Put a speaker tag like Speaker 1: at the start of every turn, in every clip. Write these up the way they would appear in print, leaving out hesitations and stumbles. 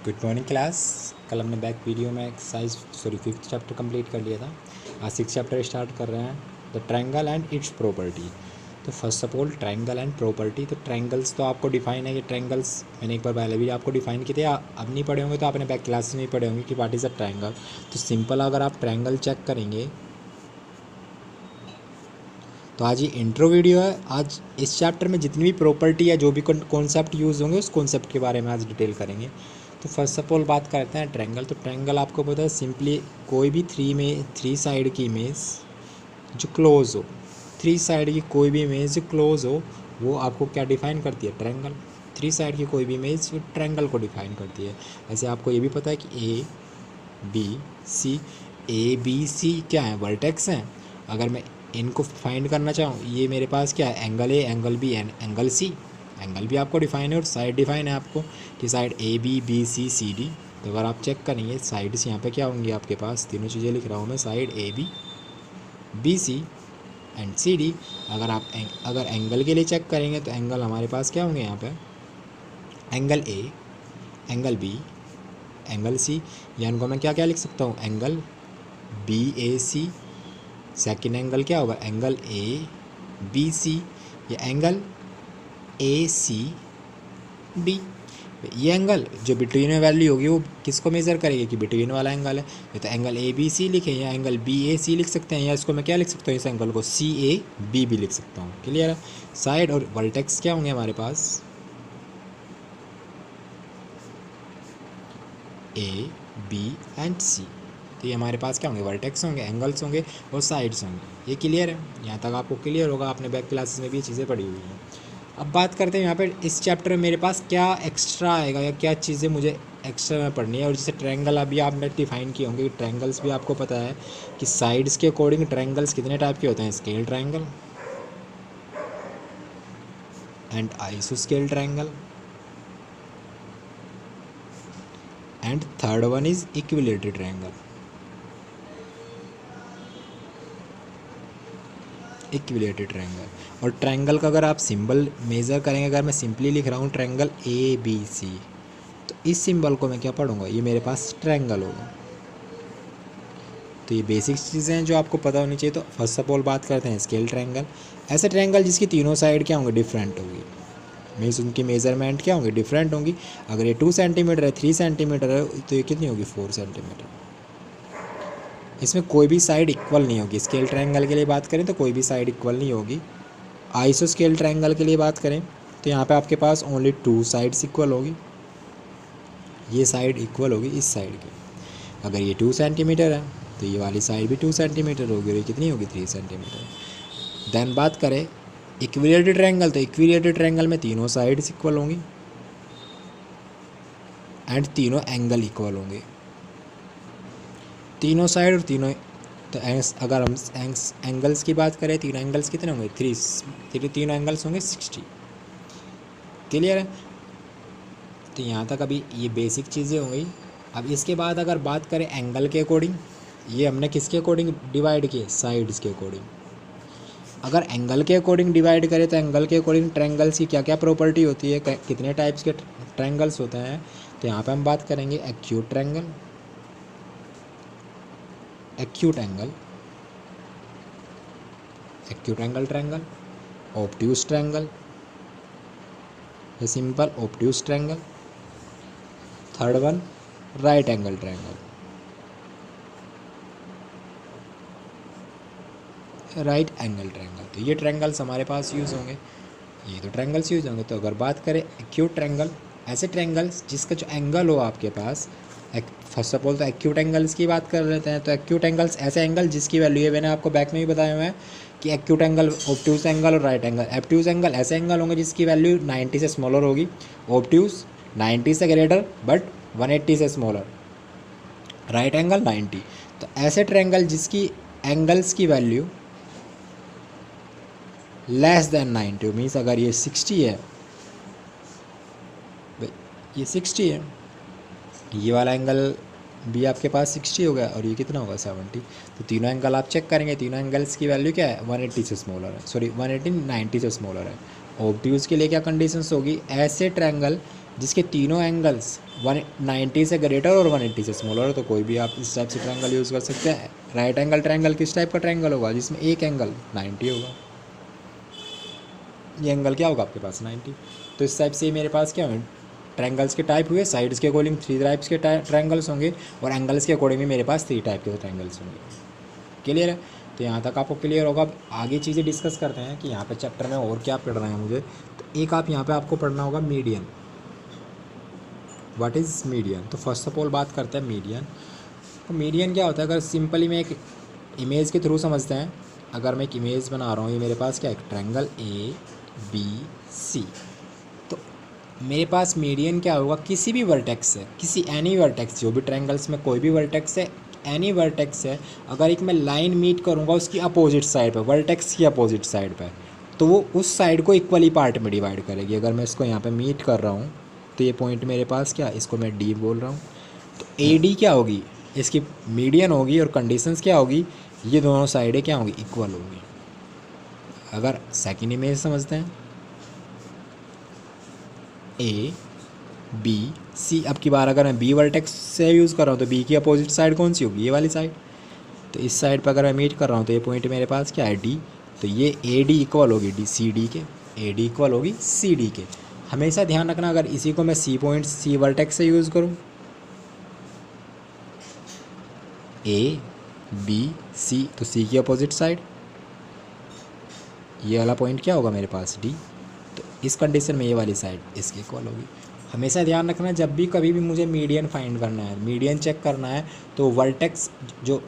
Speaker 1: Good morning class. कल हमने back video में एक्सरसाइज 5th चैप्टर कंप्लीट कर लिया था। आज 6th चैप्टर स्टार्ट कर रहे हैं, the triangle and its property. तो first of all triangle and property. तो ट्रायंगल्स तो आपको डिफाइन है कि ट्रायंगल्स मैंने एक बार पहले भी आपको डिफाइन किए थे, अब नहीं पढ़े होंगे तो आपने बैक क्लासेस में ही पढ़े होंगे कि व्हाट इज़ अ ट्रायंगल। तो सिंपल अगर आप ट्रायंगल चेक करेंगे तो आज ये इंट्रो वीडियो है। आज इस चैप्टर में जितनी भी प्रॉपर्टी है, जो भी कॉन्सेप्ट यूज़ होंगे, उस कॉन्सेप्ट के बारे में आज डिटेल करेंगे। तो फर्स्ट ऑफ ऑल बात करते हैं ट्रायंगल। तो ट्रायंगल आपको पता है सिंपली कोई भी थ्री साइड की इमेज जो क्लोज हो, थ्री साइड की कोई भी इमेज जो क्लोज हो वो आपको क्या डिफाइन करती है? ट्रायंगल। थ्री साइड की कोई भी इमेज वो ट्रायंगल को डिफाइन करती है। ऐसे आपको ये भी पता है कि ए बी सी क्या है? वर्टेक्स हैं। अगर मैं इनको फाइंड करना चाहूँ, ये मेरे पास क्या है? Angle A, angle B and angle C. Angle भी आपको डिफाइन है और साइड डिफाइन है आपको कि side A B C C D. तो अगर आप चेक करेंगे साइड्स यहाँ पे क्या होंगी आपके पास, तीनों चीज़ें लिख रहा हूँ मैं, side A B C and C D. अगर एंगल के लिए चेक करेंगे तो एंगल हमारे पास क्या होंगे यहाँ पे? Angle A, angle B, angle C. या इनको मैं क्या क्या लिख सकता हूँ? Angle B A C. Second angle क्या होगा? एंगल ए बी सी या एंगल ए सी बी। ये एंगल जो बिटवीन में वैल्यू होगी वो किसको मेज़र करेगी कि बिटवीन वाला एंगल है। ये तो एंगल ए बी सी लिखें या एंगल बी ए सी लिख सकते हैं, या इसको मैं क्या लिख सकता हूँ? इस एंगल को सी ए बी भी लिख सकता हूँ। क्लियर है? साइड और वर्टेक्स क्या होंगे हमारे पास? ए बी एंड सी। तो ये हमारे पास क्या होंगे? वर्टेक्स होंगे, एंगल्स होंगे और साइड्स होंगे। ये क्लियर है? यहाँ तक आपको क्लियर होगा, आपने बैक क्लासेस में भी ये चीज़ें पढ़ी हुई हैं। अब बात करते हैं यहाँ पे इस चैप्टर में मेरे पास क्या एक्स्ट्रा आएगा या क्या चीज़ें मुझे एक्स्ट्रा में पढ़नी है। और जैसे ट्रायंगल अभी आपने डिफाइन किए होंगे, ट्रायंगल्स भी आपको पता है कि साइड्स के अकॉर्डिंग ट्रायंगल्स कितने टाइप के होते हैं? स्केल ट्रायंगल एंड आइसोस्केल triangle and third one is equilateral triangle. Equilateral triangle. और ट्रायंगल का अगर आप सिंबल मेज़र करेंगे, अगर मैं सिंपली लिख रहा हूँ ट्रायंगल ए बी सी, तो इस सिंबल को मैं क्या पढ़ूंगा? ये मेरे पास ट्रायंगल होगा। तो ये बेसिक चीज़ें हैं जो आपको पता होनी चाहिए। तो फर्स्ट ऑफ ऑल बात करते हैं स्केल ट्रायंगल। ऐसे ट्रायंगल जिसकी तीनों साइड क्या होंगे? डिफरेंट होगी, मीन्स उनकी मेजरमेंट क्या होंगी? डिफरेंट होंगी। अगर ये 2 सेंटीमीटर है, 3 सेंटीमीटर है, तो ये कितनी होगी? 4 सेंटीमीटर। इसमें कोई भी साइड इक्वल नहीं होगी। स्केल ट्रायंगल के लिए बात करें तो कोई भी साइड इक्वल नहीं होगी। आइसो स्केल ट्रायंगल के लिए बात करें तो यहाँ पे आपके पास ओनली 2 साइड्स इक्वल होगी। ये साइड इक्वल होगी इस साइड की। अगर ये 2 सेंटीमीटर है तो ये वाली साइड भी 2 सेंटीमीटर होगी और ये कितनी होगी? 3 सेंटीमीटर। देन बात करें इक्विलेटरल ट्रायंगल, तो इक्विलेटरल ट्रायंगल में तीनों साइड्स इक्वल होंगी एंड तीनों एंगल इक्वल होंगे। तीनों साइड और तीनों, तो अगर हम एंगल्स की बात करें, तीनों एंगल्स कितने होंगे? 3 तीनों एंगल्स होंगे 60। क्लियर है? तो यहाँ तक अभी ये बेसिक चीज़ें हो गई। अब इसके बाद अगर बात करें एंगल के अकॉर्डिंग, ये हमने किसके अकॉर्डिंग डिवाइड किए? साइड्स के अकॉर्डिंग। अगर एंगल के अकॉर्डिंग डिवाइड करें तो एंगल के अकॉर्डिंग ट्रायंगल्स की क्या क्या प्रॉपर्टी होती है, कितने टाइप्स के ट्रायंगल्स होते हैं? तो यहाँ पे हम बात करेंगे acute triangle, acute angle triangle, obtuse triangle, simple obtuse triangle. Third one right angle triangle, right angle triangle. तो ये ट्रायंगल्स हमारे पास यूज़ होंगे, ये तो ट्रायंगल्स यूज़ होंगे। तो अगर बात करें एक्यूट ट्रायंगल, ऐसे ट्रायंगल्स जिसका जो एंगल हो आपके पास, फर्स्ट ऑफ ऑल तो एक्यूट एंगल्स की बात कर लेते हैं। तो एक्यूट एंगल्स ऐसे एंगल जिसकी वैल्यू है, मैंने आपको बैक में भी बताया हुआ है कि एक्यूट एंगल, ऑब्ट्यूज एंगल और राइट एंगल। ऑब्ट्यूज एंगल ऐसे एंगल होंगे जिसकी वैल्यू 90 से स्मॉलर होगी, ऑब्ट्यूज 90 से ग्रेटर बट 180 से स्मॉलर, राइट एंगल 90। तो ऐसे ट्रायंगल जिसकी एंगल्स की वैल्यू लेस देन 90, मीन्स अगर ये 60 है, ये 60 है, ये वाला एंगल भी आपके पास 60 हो गया और ये कितना होगा? 70। तो तीनों एंगल आप चेक करेंगे, तीनों एंगल्स की वैल्यू क्या है? 180 से स्मॉलर है, सॉरी 180 90 से स्मॉलर है। ऑब्ट्यूज के लिए क्या कंडीशंस होगी? ऐसे ट्रायंगल जिसके तीनों एंगल्स 190 से ग्रेटर और 180 से स्मॉलर हो, तो कोई भी आप इस टाइप से ट्रायंगल यूज़ कर सकते हैं। राइट एंगल ट्रायंगल किस टाइप का ट्रायंगल होगा, जिसमें एक एंगल 90 होगा, ये एंगल क्या होगा आपके पास 90। तो इस टाइप से मेरे पास क्या है, ट्रायंगल्स के टाइप हुए, साइड्स के अकॉर्डिंग 3 टाइप्स के ट्रायंगल्स होंगे और एंगल्स के अकॉर्डिंग भी मेरे पास 3 टाइप के ट्रायंगल्स होंगे। क्लियर है, तो यहाँ तक आपको क्लियर होगा। अब आगे चीज़ें डिस्कस करते हैं कि यहाँ पे चैप्टर में और क्या पढ़ना है मुझे। तो एक आप यहाँ पे आपको पढ़ना होगा मीडियन। व्हाट इज़ मीडियन, तो फर्स्ट ऑफ ऑल बात करते हैं मीडियन। तो मीडियन क्या होता है, अगर सिंपली मैं एक इमेज के थ्रू समझते हैं। अगर मैं एक इमेज बना रहा हूँ, ये मेरे पास क्या है, ट्रायंगल ABC, तो मेरे पास मीडियन क्या होगा, किसी भी वर्टेक्स से, किसी एनी वर्टेक्स, जो भी ट्रायंगल्स में कोई भी वर्टेक्स है, एनी वर्टेक्स है, अगर एक मैं लाइन मीट करूँगा उसकी अपोजिट साइड पर, वर्टेक्स की अपोजिट साइड पर, तो वो उस साइड को इक्वली पार्ट में डिवाइड करेगी। अगर मैं इसको यहाँ पे मीट कर रहा हूँ तो ये पॉइंट मेरे पास क्या, इसको मैं D बोल रहा हूँ, तो AD क्या होगी, इसकी मीडियन होगी और कंडीशंस क्या होगी, ये दोनों साइडें क्या होंगी, इक्वल होंगी। अगर सेकंड इमेज समझते हैं, ABC, अब की बार अगर मैं B वर्टेक्स से यूज़ कर रहा हूँ तो B की अपोजिट साइड कौन सी होगी, ये वाली साइड। तो इस साइड पर अगर मैं मीट कर रहा हूँ तो ये पॉइंट मेरे पास क्या है D, तो ये AD इक्वल होगी CD के, AD इक्वल होगी CD के। हमेशा ध्यान रखना, अगर इसी को मैं C पॉइंट C वर्टेक्स से यूज़ करूँ, ABC, तो C की अपोजिट साइड, ये वाला पॉइंट क्या होगा मेरे पास D, तो इस कंडीशन में ये वाली साइड इसकी इक्वल होगी। हमेशा ध्यान रखना, जब भी कभी भी मुझे मीडियन फाइंड करना है, मीडियन चेक करना है, तो वर्टेक्स जो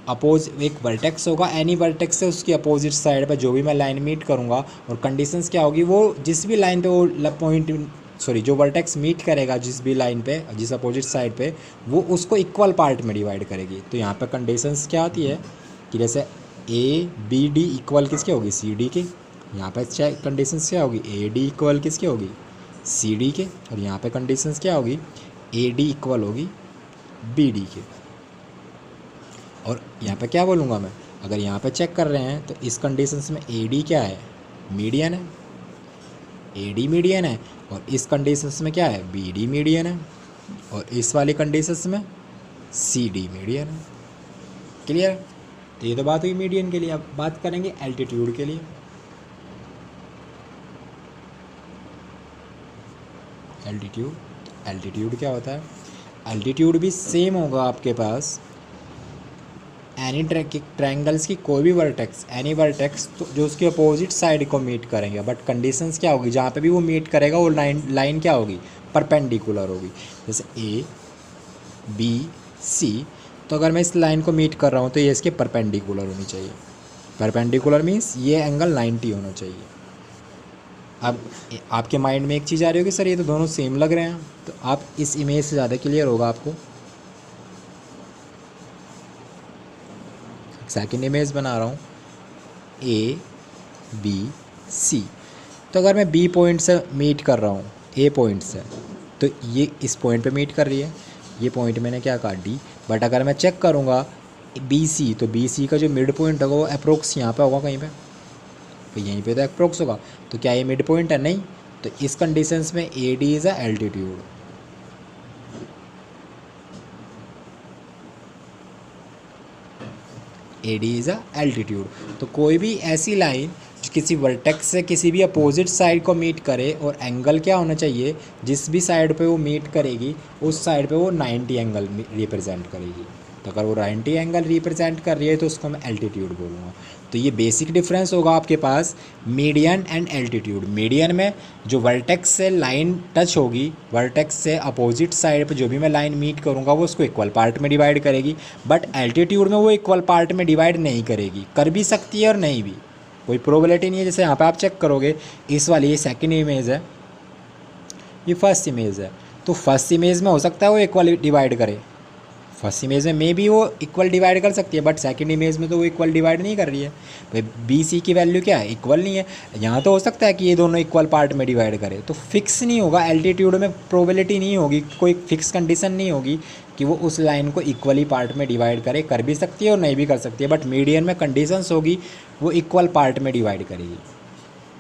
Speaker 1: एक वर्टेक्स होगा, एनी वर्टेक्स से उसकी अपोजिट साइड पर जो भी मैं लाइन मीट करूँगा, और कंडीशंस क्या होगी, वो जिस भी लाइन पे वो पॉइंट जो वर्टेक्स मीट करेगा जिस भी लाइन पे, जिस अपोजिट साइड पे, वो उसको इक्वल पार्ट में डिवाइड करेगी। तो यहाँ पे कंडीशंस क्या आती है कि जैसे ABD इक्वल किसके होगी, CD के। यहाँ पे कंडीशंस क्या होगी, AD इक्वल किसके होगी, CD के। और यहाँ पे कंडीशंस क्या होगी, AD इक्वल होगी BD के। और यहाँ पे क्या बोलूँगा मैं, अगर यहाँ पे चेक कर रहे हैं तो इस कंडीशंस में AD क्या है, मीडियन है, AD मीडियन है, और इस कंडीशंस में क्या है, BD मीडियन है, और इस वाली कंडीशंस में CD मीडियन है। क्लियर, तो ये तो बात हुई मीडियन के लिए। अब बात करेंगे एल्टीट्यूड के लिए। एल्टीट्यूड क्या होता है, एल्टीट्यूड भी सेम होगा आपके पास, एनी ट्रायंगल्स की कोई भी वर्टेक्स, एनी वर्टेक्स तो जो उसकी अपोजिट साइड को मीट करेंगे, बट कंडीशंस क्या होगी, जहाँ पे भी वो मीट करेगा वो लाइन क्या होगी, परपेंडिकुलर होगी। जैसे ABC, तो अगर मैं इस लाइन को मीट कर रहा हूँ तो ये इसके परपेंडिकुलर होनी चाहिए। परपेंडिकुलर मीन्स ये एंगल 90 होना चाहिए। अब आपके माइंड में एक चीज़ आ रही होगी, सर ये तो दोनों सेम लग रहे हैं, तो आप इस इमेज से ज़्यादा क्लियर होगा आपको। सेकंड इमेज बना रहा हूँ ABC, तो अगर मैं B पॉइंट से मीट कर रहा हूँ A पॉइंट से, तो ये इस पॉइंट पे मीट कर रही है, ये पॉइंट मैंने क्या कहा D। बट अगर मैं चेक करूँगा BC, तो BC का जो मिड पॉइंट होगा वो अप्रोक्स यहाँ पे होगा कहीं पे, तो यहीं पे तो अप्रोक्स होगा, तो क्या ये मिड पॉइंट है, नहीं। तो इस कंडीशंस में AD is a altitude. AD is a altitude, तो कोई भी ऐसी लाइन जो किसी वर्टेक्स से किसी भी अपोजिट साइड को मीट करे, और एंगल क्या होना चाहिए, जिस भी साइड पे वो मीट करेगी उस साइड पे वो 90 एंगल रिप्रेजेंट करेगी। तो अगर वो 90 एंगल रिप्रेजेंट कर रही है तो उसको मैं एल्टीट्यूड बोलूँगा। तो ये बेसिक डिफरेंस होगा आपके पास मीडियन एंड एल्टीट्यूड। मीडियन में जो वर्टेक्स से लाइन टच होगी, वर्टेक्स से अपोजिट साइड पे जो भी मैं लाइन मीट करूँगा वो उसको इक्वल पार्ट में डिवाइड करेगी, बट एल्टीट्यूड में वो इक्वल पार्ट में डिवाइड नहीं करेगी, कर भी सकती है और नहीं भी, कोई प्रोबेबिलिटी नहीं है। जैसे यहाँ पे आप चेक करोगे, इस वाली ये सेकंड इमेज है, ये फर्स्ट इमेज है, तो फर्स्ट इमेज में हो सकता है वो इक्वल डिवाइड करे, फर्स्ट इमेज में मे भी वो इक्वल डिवाइड कर सकती है, बट सेकंड इमेज में तो वो इक्वल डिवाइड नहीं कर रही है। भाई BC की वैल्यू क्या है, इक्वल नहीं है। यहाँ तो हो सकता है कि ये दोनों इक्वल पार्ट में डिवाइड करे, तो फिक्स नहीं होगा, एल्टीट्यूड में प्रोबेबिलिटी नहीं होगी, कोई फिक्स कंडीशन नहीं होगी कि वो उस लाइन को इक्वली पार्ट में डिवाइड करे, कर भी सकती है और नहीं भी कर सकती है, बट मीडियन में कंडीशंस होगी वो इक्वल पार्ट में डिवाइड करेगी।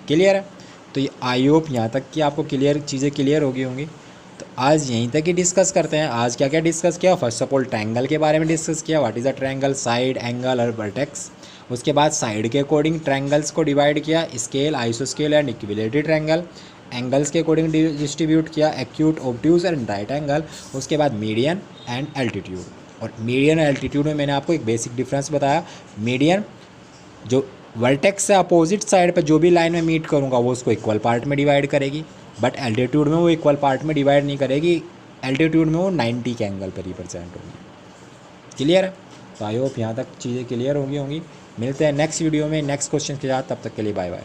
Speaker 1: क्लियर है, तो ये आई होप यहाँ तक कि आपको चीज़ें क्लियर होगी होंगी। तो आज यहीं तक ही डिस्कस करते हैं। आज क्या क्या डिस्कस किया, फर्स्ट ऑफ ऑल ट्रायंगल के बारे में डिस्कस किया, what is a triangle, side, angle और वर्टेक्स। उसके बाद साइड के अकॉर्डिंग ट्रायंगल्स को डिवाइड किया, स्केल, आइसोस्केल एंड इक्विलेटरल ट्रायंगल। एंगल्स के अकॉर्डिंग डिस्ट्रीब्यूट किया, acute, obtuse and right angle. उसके बाद मीडियन एंड एल्टीट्यूड। और मीडियन और एल्टीट्यूड में मैंने आपको एक बेसिक डिफरेंस बताया। मीडियन जो वर्टेक्स से अपोजिट साइड पर जो भी लाइन में मीट करूँगा वो उसको इक्वल पार्ट में डिवाइड करेगी, बट एल्टीट्यूड में वो इक्वल पार्ट में डिवाइड नहीं करेगी। एल्टीट्यूड में वो 90 के एंगल पर रिप्रेजेंट होगी। क्लियर है? तो आई होप यहाँ तक चीज़ें क्लियर होंगी। मिलते हैं नेक्स्ट वीडियो में नेक्स्ट क्वेश्चन के साथ, तब तक के लिए बाय बाय।